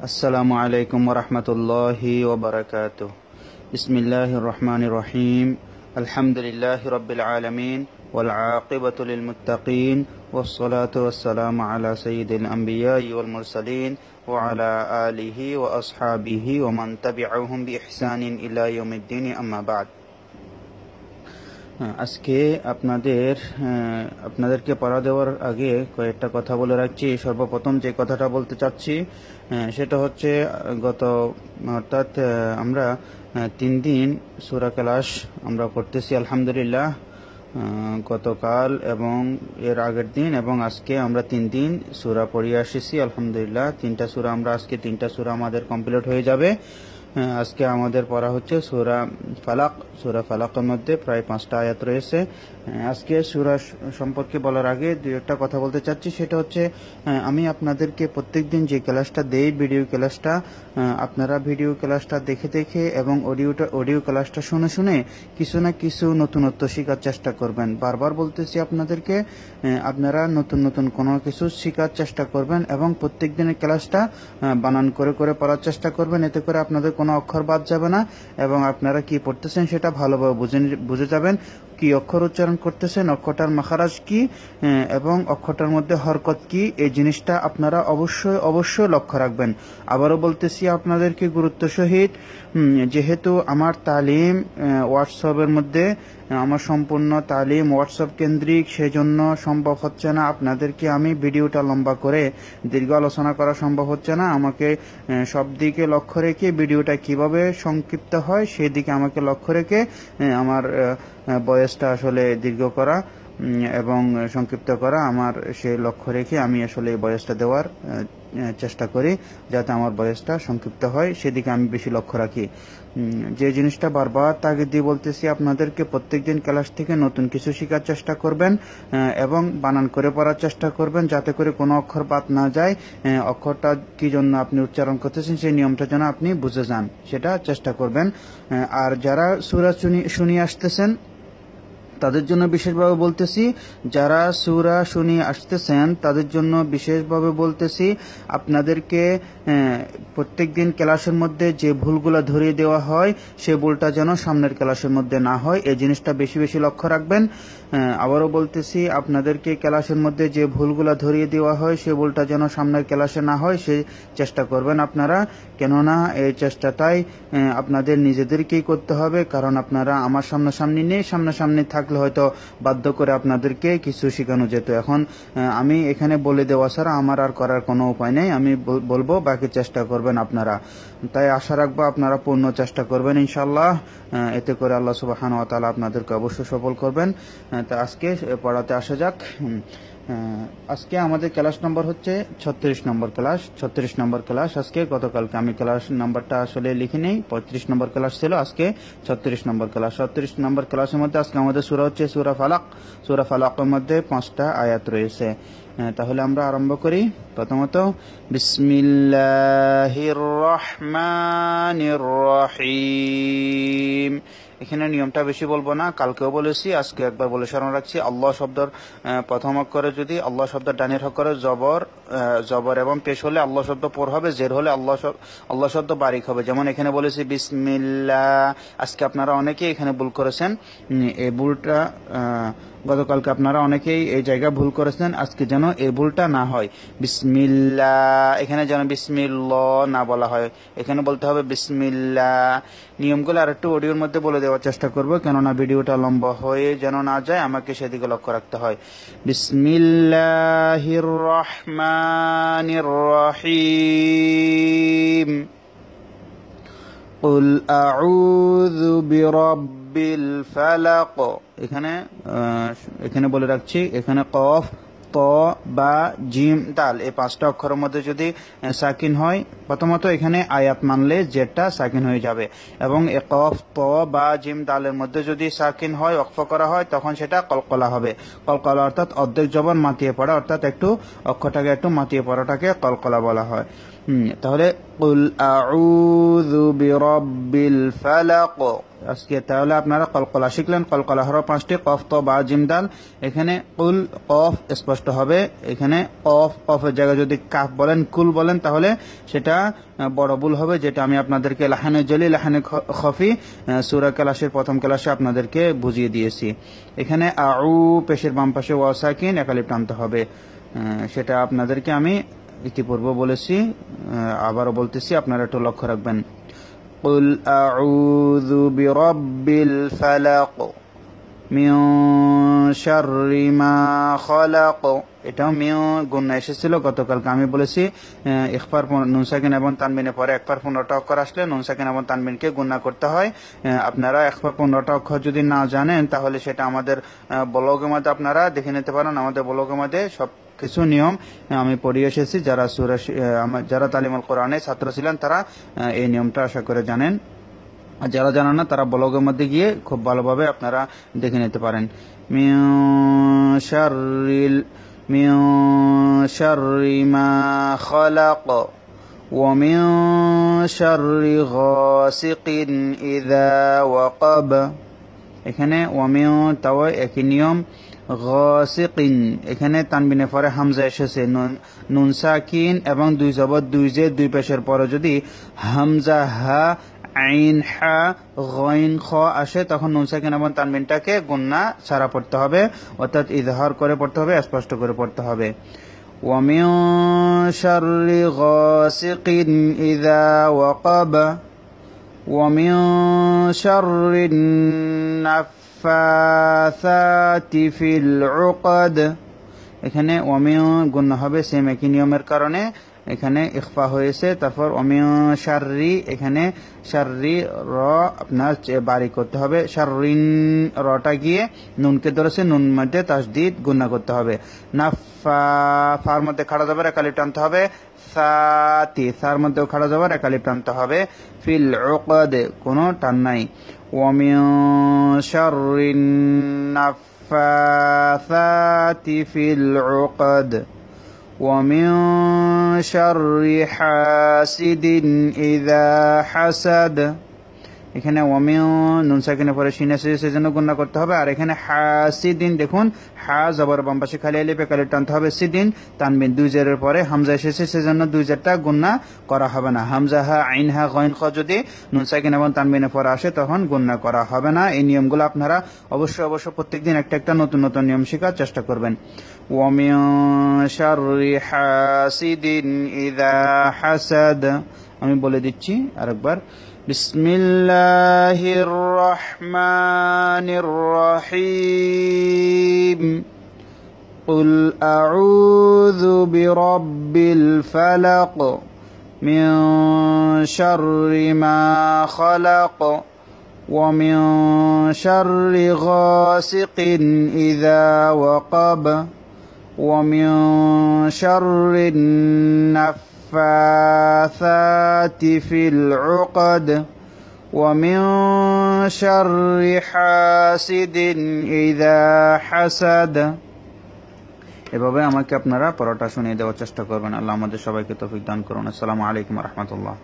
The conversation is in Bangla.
আসসালামু আলাইকুম ওয়া রাহমাতুল্লাহি ওয়া বারাকাতুহু। বিসমিল্লাহির রহমানির রহিম। আলহামদুলিল্লাহি রাব্বিল আলামিন ওয়াল আকিবাতু লিল মুত্তাকিন ওয়াস সালাতু ওয়াস সালামু আলা সাইয়্যিদিল আমবিয়াই ওয়াল মুরসালিন ওয়া আলা আলিহি ওয়া আসহাবিহি ওয়া মান তাবি'আহুম বিইহসানিন ইলা ইয়াউমিদ্দিন, আম্মা বা'দ। আজকে আপনাদেরকে পড়া দেওয়ার আগে কয়েকটা কথা বলে রাখছি। সর্বপ্রথম যে কথাটা বলতে চাচ্ছি সেটা হচ্ছে অর্থাৎ আমরা 3 দিন সূরা ক্লাস আমরা করতেছি আলহামদুলিল্লাহ। গতকাল এবং এর আগের দিন এবং আজকে আমরা 3 দিন সূরা পড়িয়ে আসছি আলহামদুলিল্লাহ। 3টা সূরা আমরা আজকে 3টা সূরা আমাদের কমপ্লিট হয়ে যাবে। আজকে আমাদের পড়া হচ্ছে সূরা ফালাক। সূরা ফালাকের মধ্যে প্রায় 5টা আয়াত রয়েছে। আজকে সূরা সম্পর্কে বলার আগে দুই একটা কথা বলতে চাচ্ছি, সেটা হচ্ছে আমি আপনাদেরকে প্রত্যেকদিন যে ক্লাসটা দেই ভিডিও ক্লাসটা, আপনারা ভিডিও ক্লাসটা দেখে দেখে এবং অডিও ক্লাসটা শুনে শুনে কিছু না কিছু নতুনত্ব শেখার চেষ্টা করবেন। বারবার বলতেছি আপনাদেরকে, আপনারা নতুন নতুন কোনো কিছু শেখার চেষ্টা করবেন এবং প্রত্যেক দিনের ক্লাসটা বানান করে করে পড়ার চেষ্টা করবেন। এতে করে আপনাদের কোনো অক্ষর বাদ যাবে না এবং আপনারা কি পড়তেছেন সেটা ভালোভাবে বুঝে যাবেন। কি অক্ষর উচ্চারণ করতেছেন, অক্ষরটার মাখারাজ কি এবং অক্ষরটার মধ্যে হরকত কি, এই জিনিসটা আপনারা অবশ্যই লক্ষ্য রাখবেন। আবারও বলতেছি আপনাদেরকে গুরুত্ব সহিত, যেহেতু আমার তালিম হোয়াটসঅ্যাপের মধ্যে, আমার সম্পূর্ণ তালিম হোয়াটসঅ্যাপ কেন্দ্রিক, সেজন্য সম্ভব হচ্ছে না আপনাদেরকে আমি ভিডিওটা লম্বা করে দীর্ঘ আলোচনা করা সম্ভব হচ্ছে না। আমাকে সব দিকে লক্ষ্য রেখে ভিডিওটা কিভাবে সংক্ষিপ্ত হয় সেই দিকে আমাকে লক্ষ্য রেখে আমার বয়সটা আসলে দীর্ঘ করা এবং সংক্ষিপ্ত করা, আমার সেই লক্ষ্য রেখে আমি আসলে এই বয়সটা দেওয়ার চেষ্টা করি, যাতে আমার বয়সটা সংক্ষিপ্ত হয় সেদিকে আমি বেশি লক্ষ্য রাখি। যে জিনিসটা বারবার তাগিদ দিয়ে বলতেছি আপনাদেরকে, প্রত্যেকদিন ক্লাস থেকে নতুন কিছু শেখার চেষ্টা করবেন এবং বানান করে পড়ার চেষ্টা করবেন, যাতে করে কোনো অক্ষর বাদ না যায়। অক্ষরটা কি জন্য আপনি উচ্চারণ করতেছেন সেই নিয়মটা যেন আপনি বুঝে যান, সেটা চেষ্টা করবেন। আর যারা সূরা শুনিয়ে আসতেছেন তাদের জন্য বিশেষভাবে বলতেছি, যারা সূরা শুনিয়ে আসতেছেন তাদের জন্য বিশেষভাবে বলতেছি, আপনাদেরকে প্রত্যেকদিন ক্লাসের মধ্যে যে ভুলগুলো ধরিয়ে দেওয়া হয় সে ভুলটা যেন সামনের ক্লাসের মধ্যে না হয়, এই জিনিসটা বেশি বেশি লক্ষ্য রাখবেন। আবারও বলতেছি, আপনাদেরকে ক্লাসের মধ্যে যে ভুলগুলো ধরিয়ে দেওয়া হয় সে ভুলটা যেন সামনের ক্লাসে না হয় সে চেষ্টা করবেন আপনারা। কেননা এই চেষ্টাটাই আপনাদের নিজেদেরকেই করতে হবে, কারণ আপনারা আমার সামনাসামনি নেই। সামনাসামনি থাকলে হয়তো বাধ্য করে আপনাদেরকে কিছু শেখানো যেত। এখন আমি এখানে বলে দেওয়া ছাড়া আমার আর করার কোনো উপায় নেই, আমি বলবো, বাকি চেষ্টা করবেন আপনারা। তাই আশা রাখবো আপনারা পূর্ণ চেষ্টা করবেন ইনশাআল্লাহ। এতে করে আল্লাহ সুবহানাহু ওয়া তাআলা আপনাদেরকে অবশ্যই সফল করবেন। তা আজকে পড়াতে আসা যাক। আজকে আমাদের ক্লাস নম্বর হচ্ছে 36 নম্বর ক্লাস। 36 নম্বর ক্লাস আজকে। গতকালকে আমি ক্লাস নাম্বারটা আসলে লিখি নেই, 35 নম্বর ক্লাস ছিল, আজকে 36 নম্বর ক্লাস। 36 নম্বর ক্লাসের মধ্যে আজকে আমাদের সূরা হচ্ছে সূরা ফালাক। সূরা ফালাকের মধ্যে 5টা আয়াত রয়েছে। তাহলে আমরা আরম্ভ করি। প্রথমত বিসমিল্লাহির রহমানির রহিম। এখানে নিয়মটা বেশি বলবো না, কালকেও বলেছি, আজকে একবার বলে স্মরণ রাখছি। আল্লাহ শব্দের প্রথম অক্ষরে যদি আল্লাহ শব্দের ডানের অক্ষরে জবর এবং পেশ হলে আল্লাহ শব্দ পর হবে, জের হলে আল্লাহ শব্দ বারিক হবে। যেমন এখানে বলেছি বিসমিল্লাহ। আজকে আপনারা অনেকেই এখানে ভুল করেছেন, এই ভুলটা গতকালকে আপনারা অনেকেই এই জায়গায় ভুল করেছেন, আজকে যেন এই ভুলটা না হয়। বিসমিল্লাহ, এখানে যেন বিসমিল্লাহ না বলা হয়, এখানে বলতে হবে বিসমিল্লাহ। নিয়মগুলো আর একটু অডিওর মধ্যে বলে দেওয়ার চেষ্টা করব, কেননা ভিডিওটা লম্বা হয়ে যেন না যায়, আমাকে সেদিকে লক্ষ্য রাখতে হয়। বিসমিল্লাহির রহমানির রহিম। কুল আউযু বিরাব্বিল ফালাক। এখানে বলে রাখছি, এখানে কফ, ত, বা, জিম, দাল, এই 5টা অক্ষরের মধ্যে যদি সাকিন হয়, প্রথমত এখানে আয়াত মানলে জেরটা সাকিন হয়ে যাবে, এবং কফ, ত, বা, জিম, দালের মধ্যে যদি সাকিন হয়, ওয়াকফ করা হয়, তখন সেটা কলকলা হবে। কলকলা অর্থাৎ অর্ধেক জবর মাতিয়ে পড়া, অর্থাৎ একটু অক্ষরটাকে একটু মাতিয়ে পড়াটাকে কলকলা বলা হয়। তাহলে কুল আউযু বিরাব্বিল ফালাক। আজকে তাহলে আপনারা কলকলা শিখলেন। কলকলা হরফ 5টি, কফ, ত, বা, জিম, দাল। এখানে কুল, কফ স্পষ্ট হবে। এখানে কফের জায়গায় যদি কাফ বলেন, কুল বলেন, তাহলে সেটা বড় ভুল হবে, যেটা আমি আপনাদেরকে লাহানে জলি, লাহানে খফি সূরা কালাসের প্রথম ক্লাসে আপনাদেরকে বুঝিয়ে দিয়েছি। এখানে আউ পেশের বাম পাশে ওয়া সাকিন একালিপ টানতে হবে, সেটা আপনাদেরকে আমি ইতিপূর্বে বলেছি, আবারও বলতেছি, আপনারা একটু লক্ষ্য রাখবেন। কুল আউযু বিরাব্বিল ফালাক মিন শাররি মা খালাক। এটাও মিউ গুণা এসেছিল গতকালকে, আমি বলেছি ইখফার নুন সাকিন এবং তানবিনের পরে একবার 15টা অক্ষর আসলে নুন সাকিন এবং তানবিনকে গুণা করতে হয়। আপনারা একবার 15টা অক্ষর যদি না জানেন, তাহলে সেটা আমাদের ব্লগের মধ্যে আপনারা দেখে নিতে পারেন। আমাদের ব্লগের মধ্যে সব কিছু নিয়ম আমি পড়িয়ে এসেছি। যারা তালিমুল কোরআনের ছাত্র ছিলেন তারা এই নিয়মটা আশা করে জানেন। যারা জানেন না তারা ব্লগের মধ্যে গিয়ে খুব ভালোভাবে আপনারা দেখে নিতে পারেন। মিন শাররি মা খালাক ওয়া মিন শাররি গাসিকিন ইযা ওয়াকাব। এখানে ওয়া মিন তাও একই নিয়ম। গাসিকিন এখানে তানবিনের পরে হামজা এসেছে, নুন সাকিন এবং দুই জবর, দুই জে, দুই পেশের পরে যদি হামজা, হা, আইন, হা, গইন, খ আসে, তখন নুন সাকিন এবং তানবিনটাকে গুন্না ছাড়া পড়তে হবে, অর্থাৎ ইজহার করে পড়তে হবে, স্পষ্ট করে পড়তে হবে। ওয়া মিন শাররি গাসিকিন ইযা ওয়াকাব ওয়া মিন শাররিন নাফাসাতি ফিল উকদ। এখানে ওয়া মিন গুন্না হবে, সেম একই নিয়মের কারণে এখানে ইখফা হয়েছে। তারপর অমিয় শাররি, এখানে শাররি র আপনার বাড়ি করতে হবে, শাররিন রটা গিয়ে নুনকে ধরেছে, নুন মধ্যে তাসদিদ গুণা করতে হবে। নাফা ফার মধ্যে খাড়া যাবার একালিপ টানতে হবে, সাতি সার মধ্যেও খাড়া যাবার একালিপ টানতে হবে। ফিল উকদ কোনো টান নাই। অমিয় শাররিন নাফাসাতি ফিল উকদ ومن شر حاسد إذا حسد। এখানে ওয়ামিউ নুন সাকিনের পরে শিন এসেছে, সেজন্য গুণা করতে হবে। আর এখানে হাসিদিন দেখুন, হা জবর বাম পাশে খালি আলিফ একালিপ টানতে হবে, সিদিন তানবিন দুই জেরের পরে হামজা এসেছে, সেজন্য দুই জেরটা গুণা করা হবে না। হামজা, হা, আইন, হা, গইন, খ যদি নুন সাকিন এবং তানবিনের পরে আসে তখন গুণা করা হবে না। এই নিয়মগুলো আপনারা অবশ্যই প্রত্যেকদিন একটা নতুন নতুন নিয়ম শেখার চেষ্টা করবেন। ওয়ামিন শাররি হাসিদিন ইযা হাসাদ। আমি বলে দিচ্ছি আরেকবার। বিসমিল্লাহির রহমানির রহিম। কুল আউযু বিরাব্বিল ফালাক মিন শাররি মা খালাক ওয়া মিন শাররি গাসিকিন ইযা ওয়াকাব ওয়া মিন শাররিন নাফাসাতি ফিল উকদ ওয়া মিন শাররি হাসিদিন ইযা হাসাদ। এভাবে আমাকে আপনারা পড়াটা শুনিয়ে দেওয়ার চেষ্টা করবেন। আল্লাহ আমাদের সবাইকে তৌফিক দান করুন। আসসালামু আলাইকুম ওয়া রাহমাতুল্লাহ।